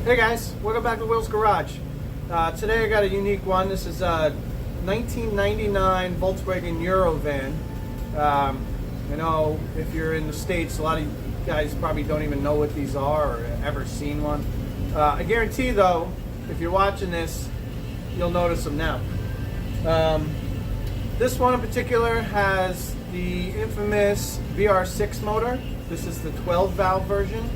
Hey guys, welcome back to Will's Garage. Today I got a unique one. This is a 1999 Volkswagen Eurovan. I know if you're in the States, a lot of you guys probably don't even know what these are or ever seen one. I guarantee though, if you're watching this, you'll notice them now. This one in particular has the infamous vr6 motor. This is the 12 valve version.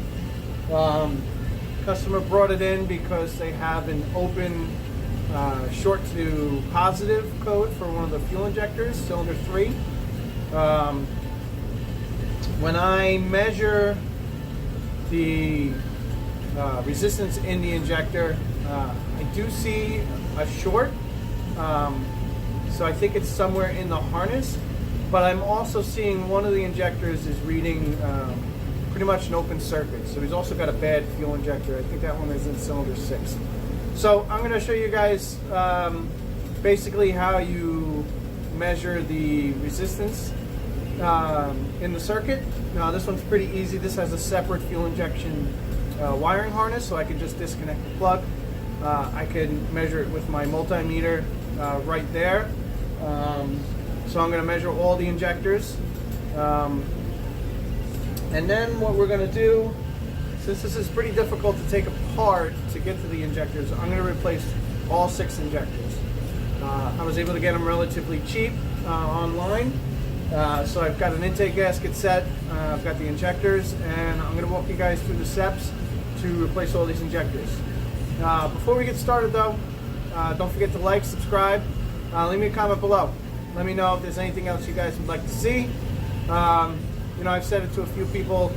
Customer brought it in because they have an open short to positive code for one of the fuel injectors, cylinder 3. When I measure the resistance in the injector, I do see a short, so I think it's somewhere in the harness, but I'm also seeing one of the injectors is reading pretty much an open circuit. So he's also got a bad fuel injector. I think that one is in cylinder 6. So I'm going to show you guys basically how you measure the resistance in the circuit. Now this one's pretty easy. This has a separate fuel injection wiring harness, so I can just disconnect the plug. I can measure it with my multimeter right there. So I'm going to measure all the injectors. And then what we're going to do, since this is pretty difficult to take apart to get to the injectors, I'm going to replace all 6 injectors. I was able to get them relatively cheap online. So I've got an intake gasket set, I've got the injectors, and I'm going to walk you guys through the steps to replace all these injectors. Before we get started though, don't forget to like, subscribe, leave me a comment below. Let me know if there's anything else you guys would like to see. You know, I've said it to a few people.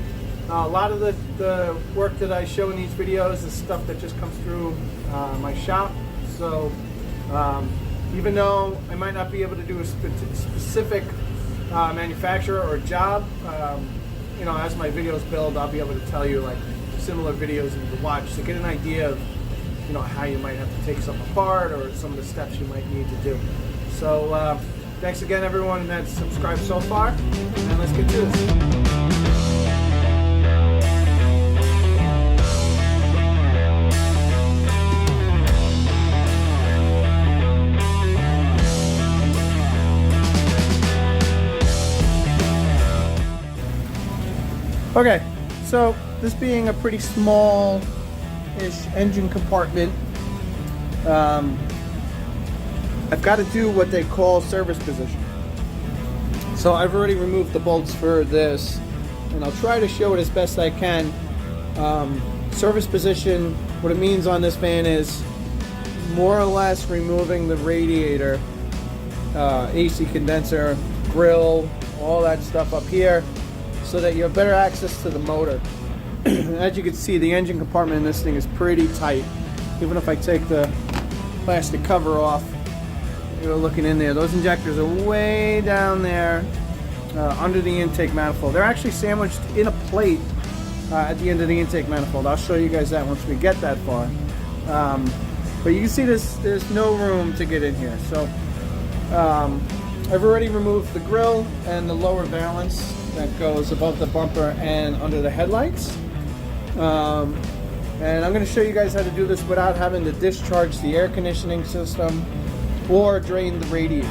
A lot of the work that I show in these videos is stuff that just comes through my shop. So even though I might not be able to do a specific manufacturer or job, you know, as my videos build, I'll be able to tell you like similar videos you can watch to get an idea of, you know, how you might have to take something apart or some of the steps you might need to do. So thanks again everyone that's subscribed so far, and let's get to this. Okay, so this being a pretty small-ish engine compartment, I've got to do what they call service position. So I've already removed the bolts for this, and I'll try to show it as best I can. Service position, what it means on this van is more or less removing the radiator, AC condenser, grill, all that stuff up here, so that you have better access to the motor. As you can see, the engine compartment in this thing is pretty tight. Even if I take the plastic cover off, you're looking in there, those injectors are way down there under the intake manifold. They're actually sandwiched in a plate at the end of the intake manifold. I'll show you guys that once we get that far. But you can see there's no room to get in here. So I've already removed the grill and the lower valance that goes above the bumper and under the headlights. And I'm going to show you guys how to do this without having to discharge the air conditioning system or drain the radiator.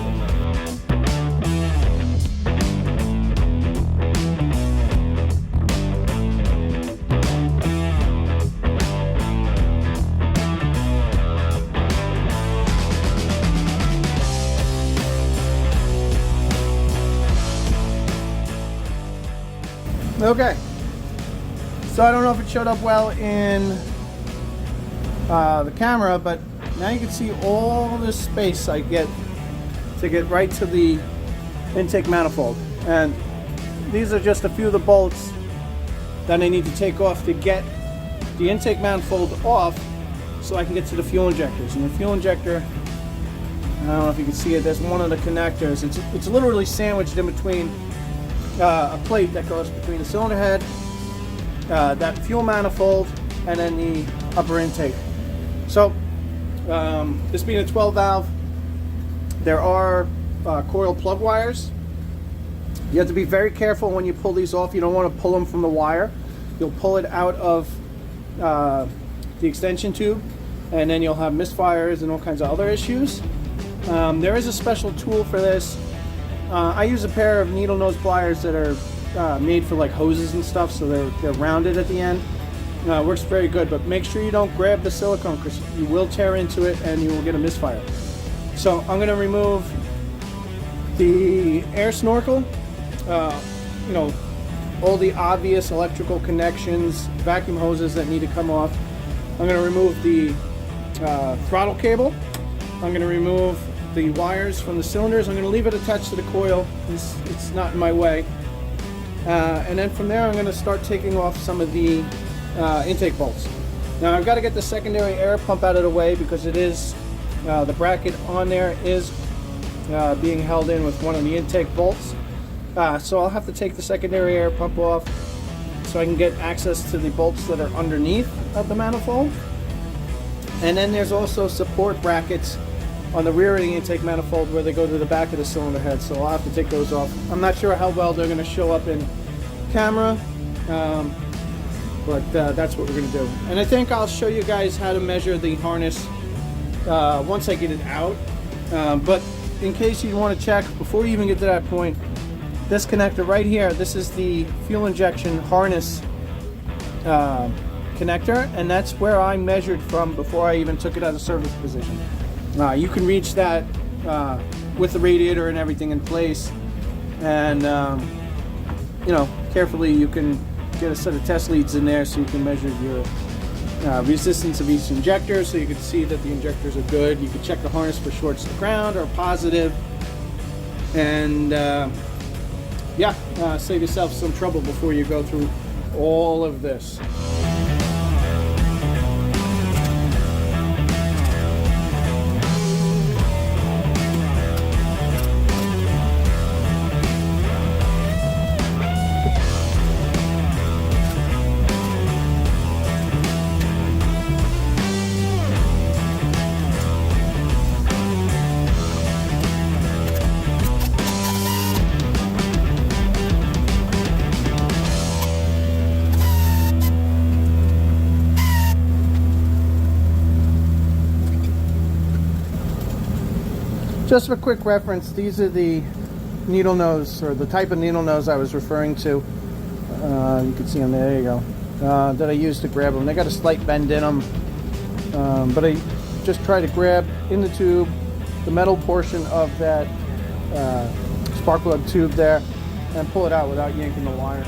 Okay, so I don't know if it showed up well in the camera, but now you can see all this space I get to get right to the intake manifold. And these are just a few of the bolts that I need to take off to get the intake manifold off so I can get to the fuel injectors. And the fuel injector, I don't know if you can see it, there's one of the connectors. It's literally sandwiched in between a plate that goes between the cylinder head, that fuel manifold, and then the upper intake. So this being a 12 valve, there are coil plug wires. You have to be very careful when you pull these off. You don't want to pull them from the wire. You'll pull it out of the extension tube, and then you'll have misfires and all kinds of other issues. There is a special tool for this. I use a pair of needle nose pliers that are made for like hoses and stuff, so they're rounded at the end. Works very good, but make sure you don't grab the silicone because you will tear into it and you will get a misfire. So I'm going to remove the air snorkel, you know, all the obvious electrical connections, vacuum hoses that need to come off. I'm going to remove the throttle cable. I'm going to remove the wires from the cylinders. I'm going to leave it attached to the coil. It's not in my way. And then from there I'm going to start taking off some of the intake bolts. Now I've got to get the secondary air pump out of the way because it is the bracket on there is being held in with one of the intake bolts. So I'll have to take the secondary air pump off so I can get access to the bolts that are underneath of the manifold. And then there's also support brackets on the rear of the intake manifold where they go to the back of the cylinder head, so I'll have to take those off. I'm not sure how well they're going to show up in camera, but that's what we're going to do. And I think I'll show you guys how to measure the harness once I get it out. But in case you want to check, before you even get to that point, this connector right here, this is the fuel injection harness connector, and that's where I measured from before I even took it out of service position. You can reach that with the radiator and everything in place, and you know, carefully you can get a set of test leads in there so you can measure your resistance of each injector, so you can see that the injectors are good. You can check the harness for shorts to ground or positive, and yeah, save yourself some trouble before you go through all of this. Just for quick reference, these are the needle nose, or the type of needle nose I was referring to. You can see them there, you go. That I used to grab them. They got a slight bend in them, but I just try to grab in the tube the metal portion of that spark plug tube there and pull it out without yanking the wire.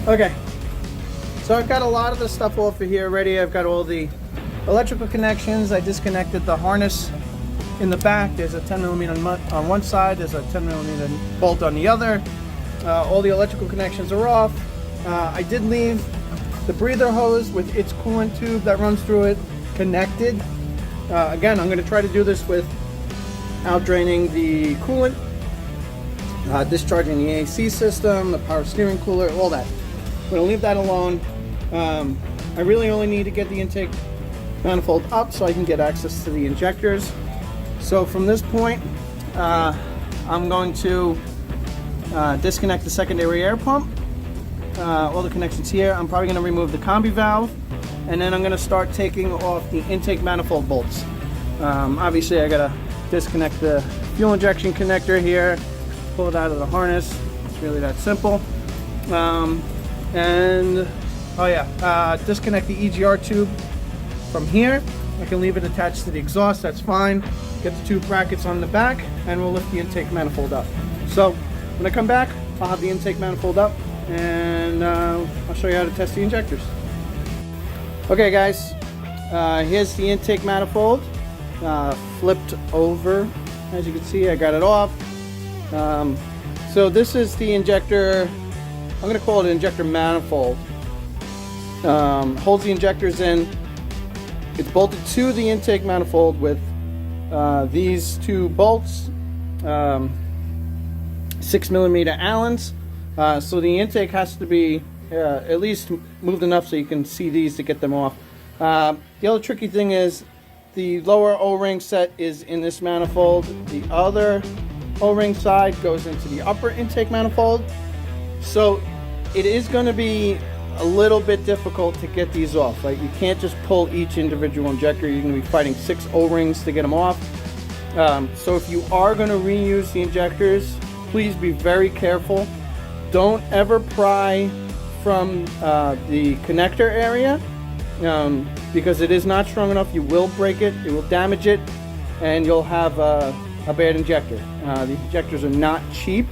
Okay, so I've got a lot of the stuff off of here already. I've got all the electrical connections. I disconnected the harness in the back. There's a 10mm on one side, there's a 10mm bolt on the other. All the electrical connections are off. I did leave the breather hose with its coolant tube that runs through it connected. Again, I'm going to try to do this without draining the coolant, discharging the AC system, the power steering cooler, all that. I'm going to leave that alone. I really only need to get the intake manifold up so I can get access to the injectors. So from this point, I'm going to disconnect the secondary air pump, all the connections here. I'm probably going to remove the combi valve, and then I'm going to start taking off the intake manifold bolts. Obviously I got to disconnect the fuel injection connector here, pull it out of the harness. It's really that simple. And oh yeah, disconnect the EGR tube from here. I can leave it attached to the exhaust, that's fine. Get the two brackets on the back, and we'll lift the intake manifold up. So when I come back, I'll have the intake manifold up, and I'll show you how to test the injectors. Okay guys, here's the intake manifold, flipped over. As you can see, I got it off. So this is the injector I'm going to call it an injector manifold. Holds the injectors in. It's bolted to the intake manifold with these two bolts, 6mm Allens. So the intake has to be at least moved enough so you can see these to get them off. The other tricky thing is the lower O-ring set is in this manifold. The other O-ring side goes into the upper intake manifold. So it is going to be a little bit difficult to get these off. Like, you can't just pull each individual injector. You're going to be fighting 6 O-rings to get them off. So if you are going to reuse the injectors, please be very careful. Don't ever pry from the connector area, because it is not strong enough. You will break it, it will damage it, and you'll have a bad injector. The injectors are not cheap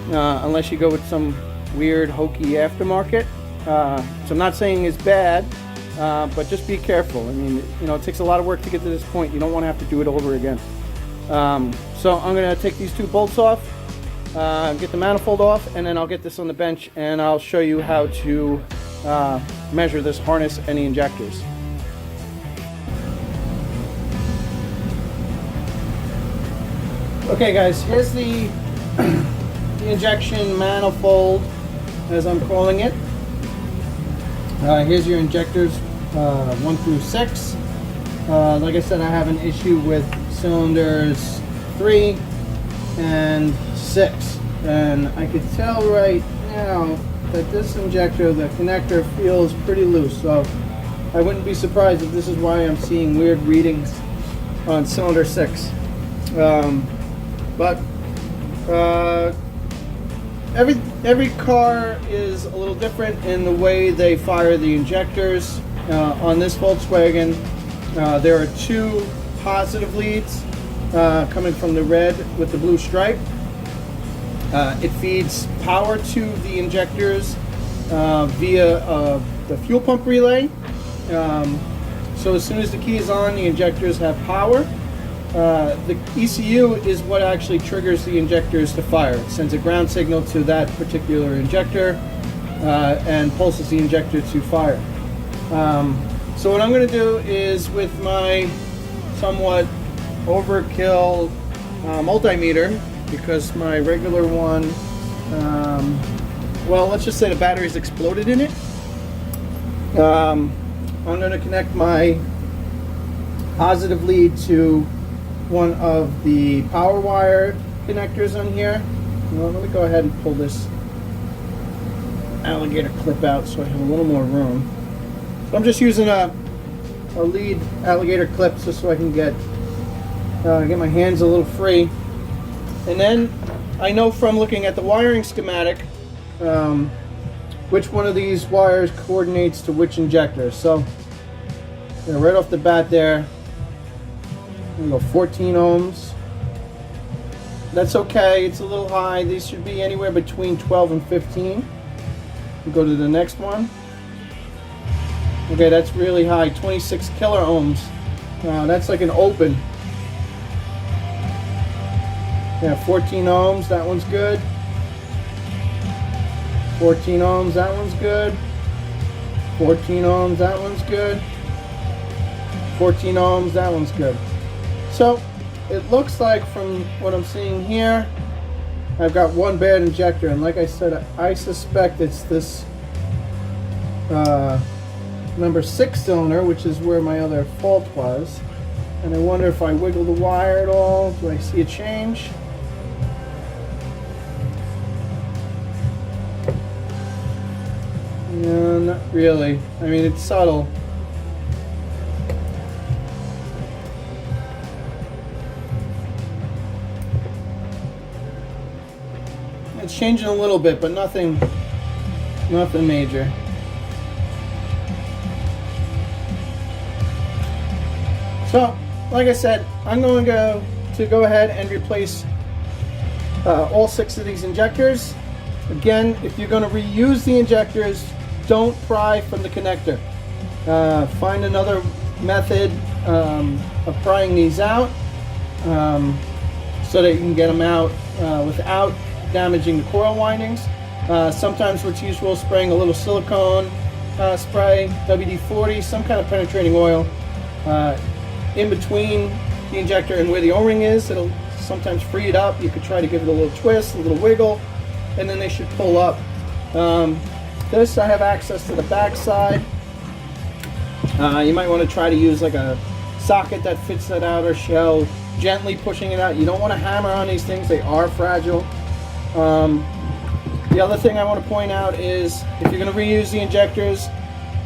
unless you go with some weird hokey aftermarket. So I'm not saying it's bad, but just be careful. I mean, you know, it takes a lot of work to get to this point. You don't want to have to do it over again. So I'm going to take these 2 bolts off, get the manifold off, and then I'll get this on the bench and I'll show you how to measure this harness and the injectors. Okay guys, here's the injection manifold, as I'm calling it. Here's your injectors, 1 through 6. Like I said, I have an issue with cylinders 3 and 6, and I could tell right now that this injector, the connector, feels pretty loose, so I wouldn't be surprised if this is why I'm seeing weird readings on cylinder 6. But every car is a little different in the way they fire the injectors. On this Volkswagen, there are 2 positive leads coming from the red with the blue stripe. It feeds power to the injectors via the fuel pump relay. So as soon as the key is on, the injectors have power. The ECU is what actually triggers the injectors to fire. It sends a ground signal to that particular injector and pulses the injector to fire. So what I'm going to do is, with my somewhat overkill multimeter, because my regular one, well, let's just say the battery's exploded in it, I'm going to connect my positive lead to one of the power wire connectors on here. Well, let me go ahead and pull this alligator clip out so I have a little more room. So I'm just using a lead alligator clip just so I can get my hands a little free. And then I know from looking at the wiring schematic which one of these wires coordinates to which injector. So right off the bat there, I'm going to go 14 ohms. That's okay, it's a little high. These should be anywhere between 12 and 15. We'll go to the next one. Okay, that's really high, 26 kilo ohms. That's like an open. Yeah, 14 ohms, that one's good. 14 ohms, that one's good. 14 ohms, that one's good. 14 ohms, that one's good. So it looks like, from what I'm seeing here, I've got one bad injector, and like I said, I suspect it's this number 6 cylinder, which is where my other fault was. And I wonder if I wiggle the wire at all, do I see a change? No, not really. I mean, it's subtle. It's changing a little bit, but nothing major. So, like I said, I'm going to go ahead and replace all 6 of these injectors. Again, if you're going to reuse the injectors, don't pry from the connector. Find another method of prying these out so that you can get them out without damaging the coil windings. Sometimes what's useful is spraying a little silicone spray, WD-40, some kind of penetrating oil in between the injector and where the O-ring is. It'll sometimes free it up. You could try to give it a little twist, a little wiggle, and then they should pull up. This, I have access to the back side. You might want to try to use like a socket that fits that outer shell, gently pushing it out. You don't want to hammer on these things, they are fragile. The other thing I want to point out is if you're going to reuse the injectors,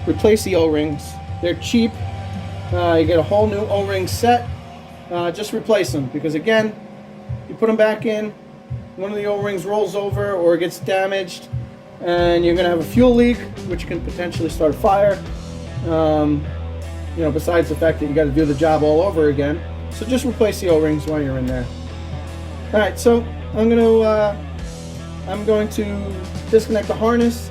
replace the O-rings. They're cheap. You get a whole new O-ring set. Just replace them, because again, you put them back in, one of the O-rings rolls over or gets damaged, and you're going to have a fuel leak, which can potentially start a fire. You know, besides the fact that you got to do the job all over again. So just replace the O-rings while you're in there. All right, so I'm going to disconnect the harness,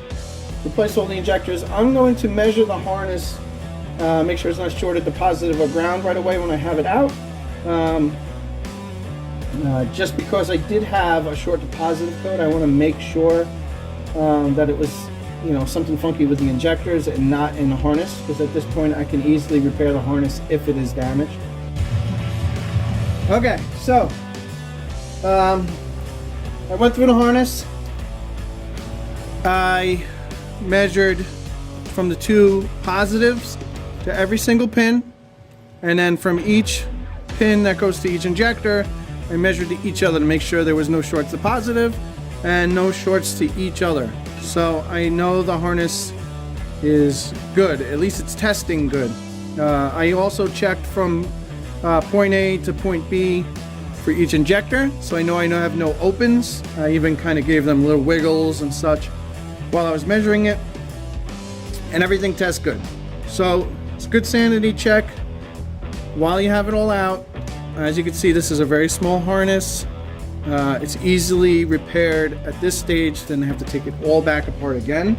replace all the injectors. I'm going to measure the harness, make sure it's not shorted to positive or ground right away when I have it out. Just because I did have a short to positive code, I want to make sure that it was, you know, something funky with the injectors and not in the harness, because at this point I can easily repair the harness if it is damaged. Okay, so I went through the harness. I measured from the two positives to every single pin, and then from each pin that goes to each injector, I measured to each other to make sure there was no shorts to positive and no shorts to each other. So I know the harness is good, at least it's testing good. I also checked from point A to point B for each injector, so I know I have no opens. I even kind of gave them little wiggles and such while I was measuring it, and everything tests good. So it's a good sanity check while you have it all out. As you can see, this is a very small harness. It's easily repaired at this stage, then I have to take it all back apart again.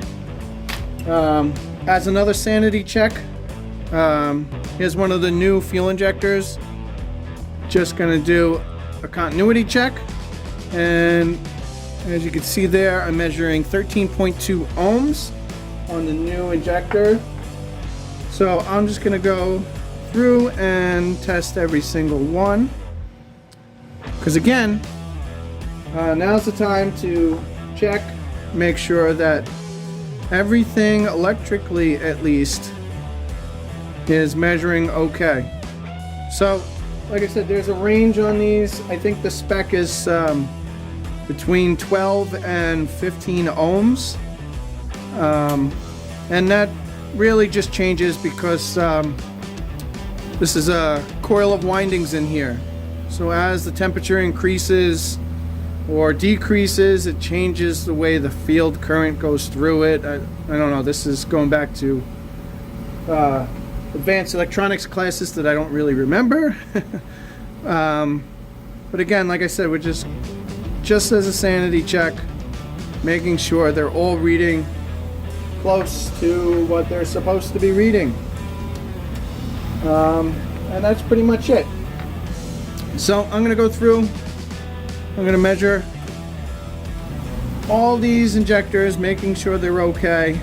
As another sanity check, here's one of the new fuel injectors. Just gonna do a continuity check, and as you can see there, I'm measuring 13.2 ohms on the new injector. So I'm just gonna go through and test every single one, because again, now's the time to check, make sure that everything electrically at least is measuring okay. So like I said, there's a range on these. I think the spec is between 12 and 15 ohms, and that really just changes because this is a coil of windings in here. So as the temperature increases or decreases, it changes the way the field current goes through it. I don't know, this is going back to advanced electronics classes that I don't really remember. But again, like I said, we're just as a sanity check, making sure they're all reading close to what they're supposed to be reading. And that's pretty much it. So I'm going to go through, I'm going to measure all these injectors, making sure they're okay.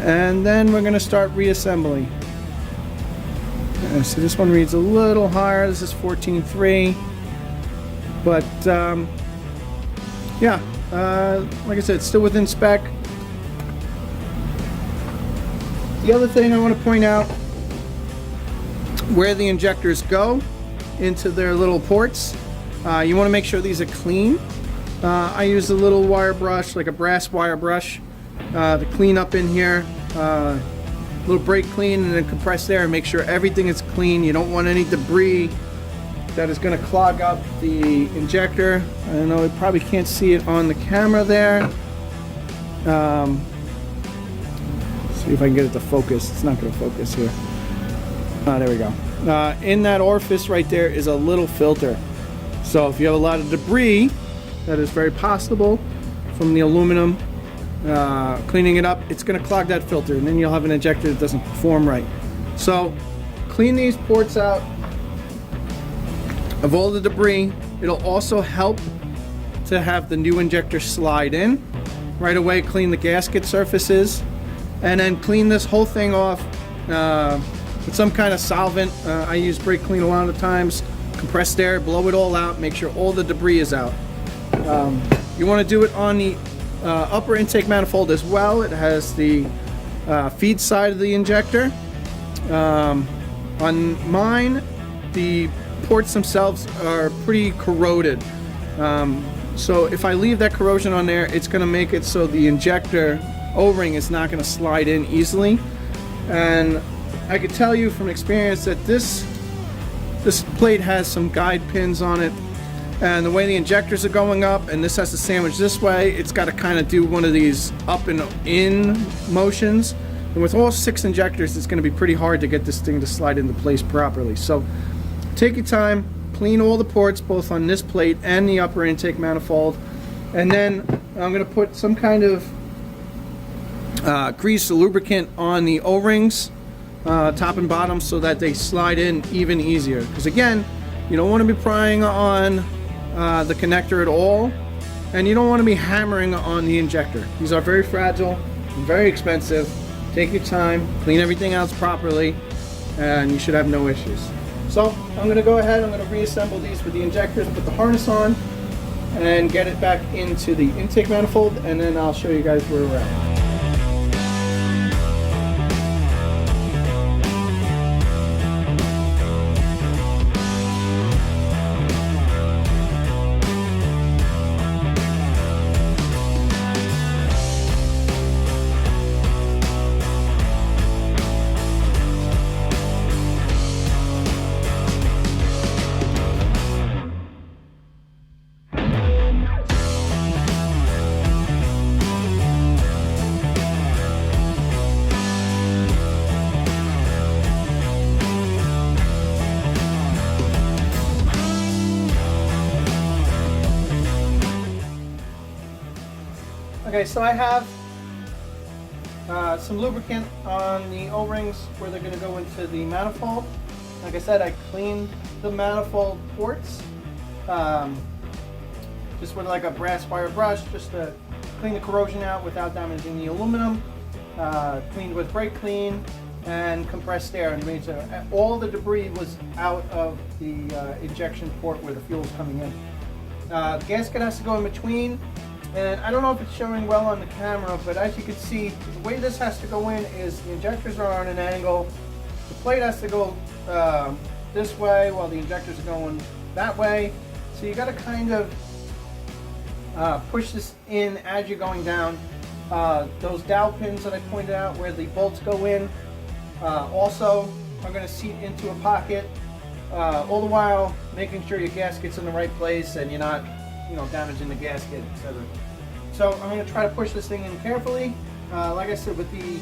And then we're going to start reassembly. So this one reads a little higher. This is 14.3. But yeah, like I said, it's still within spec. The other thing I want to point out, where the injectors go into their little ports, you want to make sure these are clean. I use a little wire brush, like a brass wire brush, to clean up in here. Little brake clean and then compress air and make sure everything is clean. You don't want any debris that is going to clog up the injector. I know you probably can't see it on the camera there. See if I can get it to focus. It's not going to focus here. There we go. In that orifice right there is a little filter. So if you have a lot of debris, that is very possible from the aluminum, cleaning it up, it's going to clog that filter, and then you'll have an injector that doesn't perform right. So clean these ports out of all the debris. It'll also help to have the new injector slide in. Right away, clean the gasket surfaces, and then clean this whole thing off with some kind of solvent. I use brake clean a lot of times. Compressed air, blow it all out, make sure all the debris is out. You want to do it on the upper intake manifold as well. It has the feed side of the injector. On mine, the ports themselves are pretty corroded. So if I leave that corrosion on there, it's going to make it so the injector O-ring is not going to slide in easily. And I could tell you from experience that this plate has some guide pins on it, and the way the injectors are going up, and this has to sandwich this way, it's got to kind of do one of these up and in motions. And with all 6 injectors, it's going to be pretty hard to get this thing to slide into place properly. So take your time, clean all the ports, both on this plate and the upper intake manifold, and then I'm going to put some kind of grease or lubricant on the O-rings, top and bottom, so that they slide in even easier. Because again, you don't want to be prying on the connector at all, and you don't want to be hammering on the injector. These are very fragile and very expensive. Take your time, clean everything else properly, and you should have no issues. So I'm going to go ahead, I'm going to reassemble these with the injectors, put the harness on, and get it back into the intake manifold, and then I'll show you guys where we're at. Okay, so I have some lubricant on the O-rings where they're going to go into the manifold. Like I said, I cleaned the manifold ports just with like a brass wire brush, just to clean the corrosion out without damaging the aluminum. Cleaned with brake clean and compressed air, and made sure all the debris was out of the injection port where the fuel is coming in. The gasket has to go in between. And I don't know if it's showing well on the camera, but as you can see, the way this has to go in is the injectors are on an angle. The plate has to go this way while the injectors are going that way. So you got to kind of push this in as you're going down. Those dowel pins that I pointed out where the bolts go in also are going to seat into a pocket. All the while making sure your gasket's in the right place and you're not damaging the gasket, etc. So I'm going to try to push this thing in carefully. Like I said, with the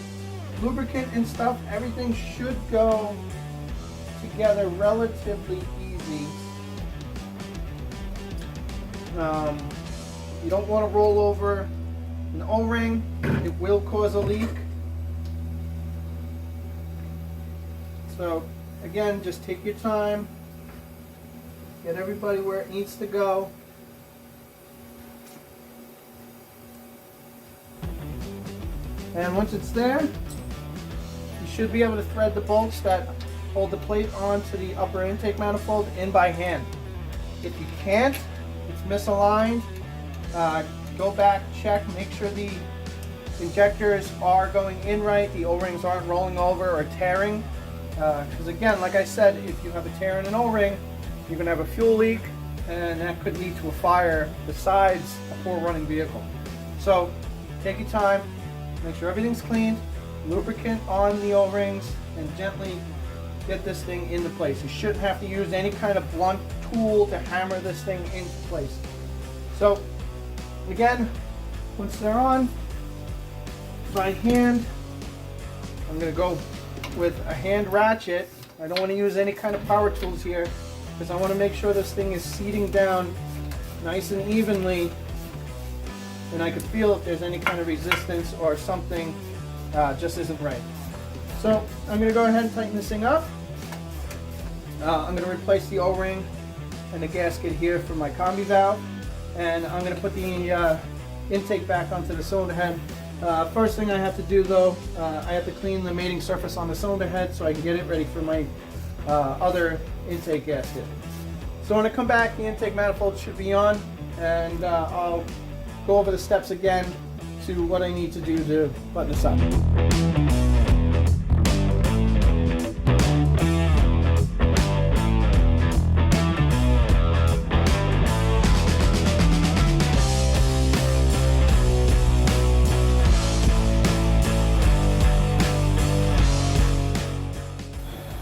lubricant and stuff, everything should go together relatively easy. You don't want to roll over an O-ring. It will cause a leak. So again, just take your time. Get everybody where it needs to go. And once it's there, you should be able to thread the bolts that hold the plate onto the upper intake manifold in by hand. If you can't, it's misaligned, go back, check, make sure the injectors are going in right, the O-rings aren't rolling over or tearing. Because again, like I said, if you have a tear in an O-ring, you're going to have a fuel leak, and that could lead to a fire besides a poor running vehicle. So take your time. Make sure everything's cleaned, lubricant on the O-rings, and gently get this thing into place. You shouldn't have to use any kind of blunt tool to hammer this thing into place. So again, once they're on, by hand, I'm going to go with a hand ratchet. I don't want to use any kind of power tools here because I want to make sure this thing is seating down nice and evenly, and I could feel if there's any kind of resistance or something just isn't right. So I'm going to go ahead and tighten this thing up. I'm going to replace the O-ring and the gasket here for my combi valve. and I'm going to put the intake back onto the cylinder head. First thing I have to do though, I have to clean the mating surface on the cylinder head so I can get it ready for my other intake gasket. So when I come back, the intake manifold should be on, and I'll go over the steps again to what I need to do to button this up.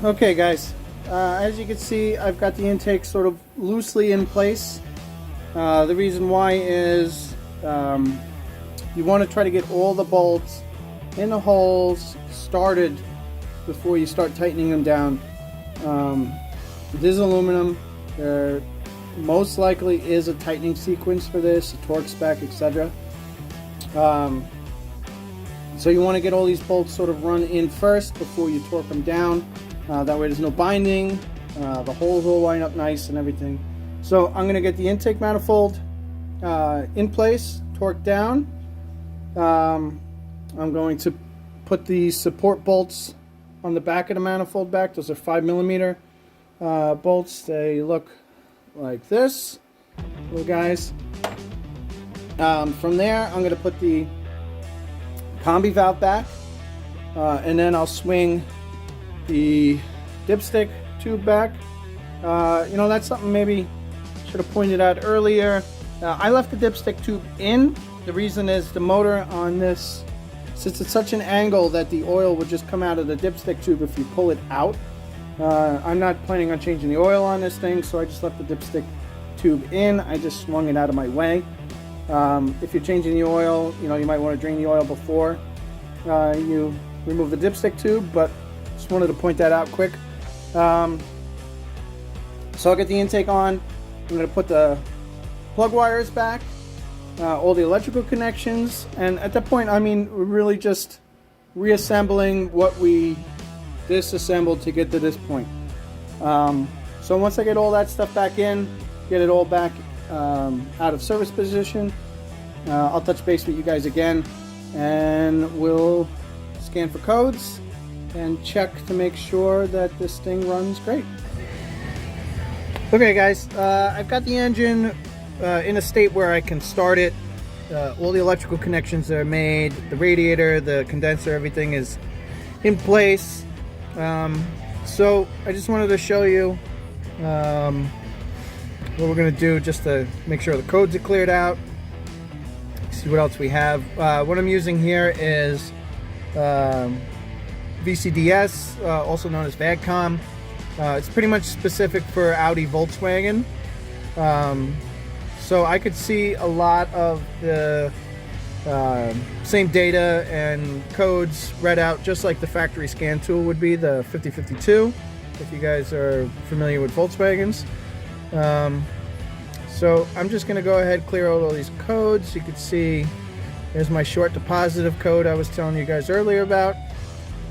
Okay guys, as you can see, I've got the intake sort of loosely in place. The reason why is you want to try to get all the bolts in the holes started before you start tightening them down. This is aluminum. There most likely is a tightening sequence for this, a torque spec, etc. So you want to get all these bolts sort of run in first before you torque them down. That way there's no binding, the holes will line up nice and everything. So I'm going to get the intake manifold in place, torqued down. I'm going to put the support bolts on the back of the manifold back. Those are 5mm bolts. They look like this, little guys. From there, I'm going to put the combi valve back, and then I'll swing the dipstick tube back. You know, that's something maybe should have pointed out earlier. I left the dipstick tube in. The reason is the motor on this, since it's such an angle that the oil would just come out of the dipstick tube if you pull it out. I'm not planning on changing the oil on this thing, so I just left the dipstick tube in. I just swung it out of my way. If you're changing the oil, you know, you might want to drain the oil before you remove the dipstick tube, but just wanted to point that out quick. So I'll get the intake on. I'm going to put the plug wires back, all the electrical connections, and at that point, I mean, we're really just reassembling what we disassembled to get to this point. So once I get all that stuff back in, get it all back out of service position, I'll touch base with you guys again, and we'll scan for codes and check to make sure that this thing runs great. Okay guys, I've got the engine in a state where I can start it. All the electrical connections are made, the radiator, the condenser, everything is in place. So I just wanted to show you what we're going to do just to make sure the codes are cleared out. See what else we have. What I'm using here is VCDS, also known as VAGCOM. It's pretty much specific for Audi, Volkswagen. So I could see a lot of the same data and codes read out just like the factory scan tool would be, the 5052, if you guys are familiar with Volkswagens. So I'm just going to go ahead and clear out all these codes. You can see there's my short to positive code I was telling you guys earlier about.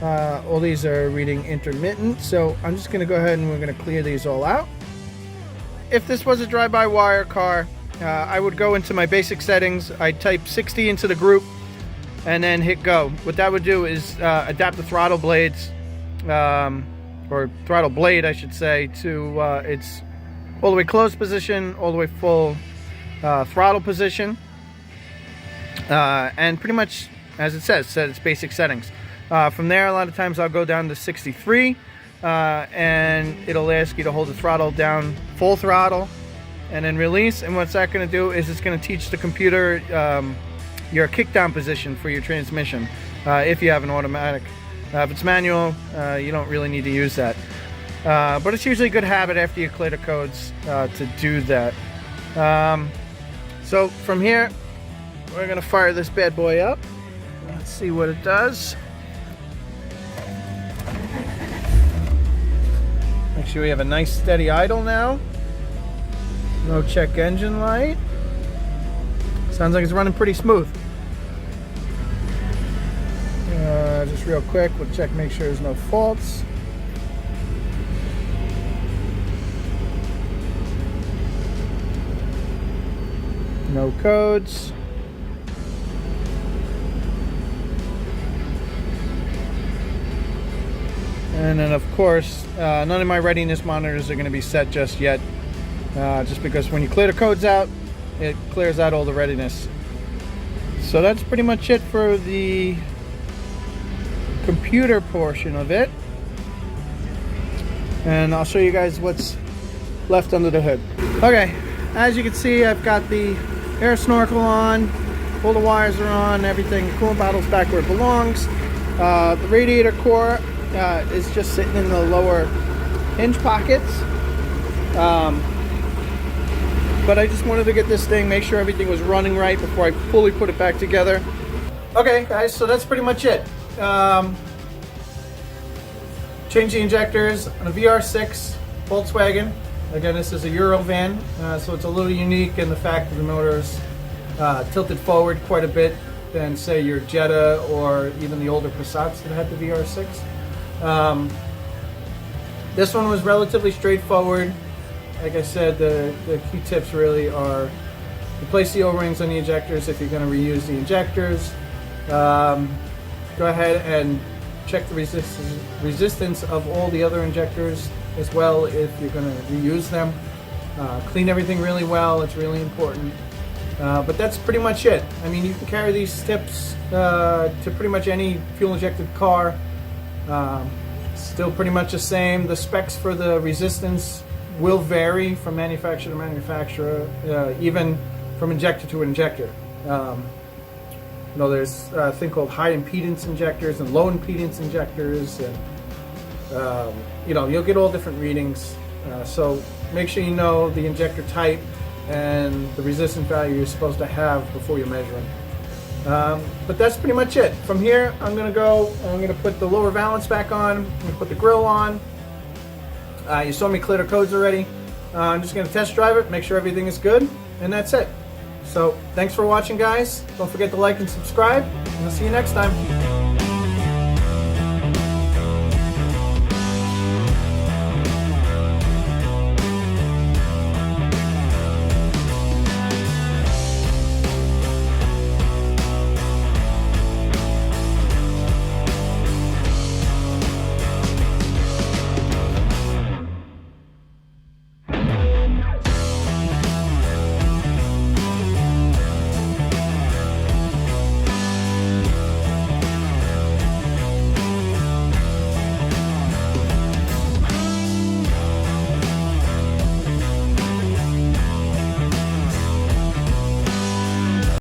All these are reading intermittent, so I'm just going to go ahead and we're going to clear these all out. If this was a drive-by-wire car, I would go into my basic settings. I'd type 60 into the group and then hit go. What that would do is adapt the throttle blades, or throttle blade I should say, to its all the way closed position, all the way full throttle position, and pretty much as it says, set its basic settings. From there, a lot of times I'll go down to 63, and it'll ask you to hold the throttle down full throttle and then release. And what's that going to do is it's going to teach the computer your kickdown position for your transmission, if you have an automatic. If it's manual, you don't really need to use that. But it's usually a good habit after you clear the codes to do that. So from here, we're going to fire this bad boy up. Let's see what it does. Make sure we have a nice steady idle now. No check engine light. Sounds like it's running pretty smooth. Just real quick, we'll check, make sure there's no faults. No codes. And then of course, none of my readiness monitors are going to be set just yet. Just because when you clear the codes out, it clears out all the readiness. So that's pretty much it for the computer portion of it. And I'll show you guys what's left under the hood. Okay, as you can see, I've got the air snorkel on, all the wires are on, everything. The coolant bottle's back where it belongs. The radiator core is just sitting in the lower hinge pockets. But I just wanted to get this thing, make sure everything was running right before I fully put it back together. Okay guys, so that's pretty much it. Change the injectors on a vr6 Volkswagen. Again, this is a Eurovan, so it's a little unique in the fact that the motor's tilted forward quite a bit than say your Jetta or even the older Passats that had the VR6. This one was relatively straightforward. Like I said, the key tips really are replace the O-rings on the injectors if you're going to reuse the injectors. Go ahead and check the resistance of all the other injectors as well if you're going to reuse them. Clean everything really well, it's really important. But that's pretty much it. I mean, you can carry these tips to pretty much any fuel injected car. Still pretty much the same. The specs for the resistance will vary from manufacturer to manufacturer, even from injector to injector. You know, there's a thing called high impedance injectors and low impedance injectors, and you know, you'll get all different readings. So make sure you know the injector type and the resistance value you're supposed to have before you're measuring. But that's pretty much it. From here, I'm going to put the lower valance back on, I'm going to put the grill on. You saw me clear the codes already. I'm just going to test drive it, make sure everything is good, and that's it. So thanks for watching, guys. Don't forget to like and subscribe, and I'll see you next time.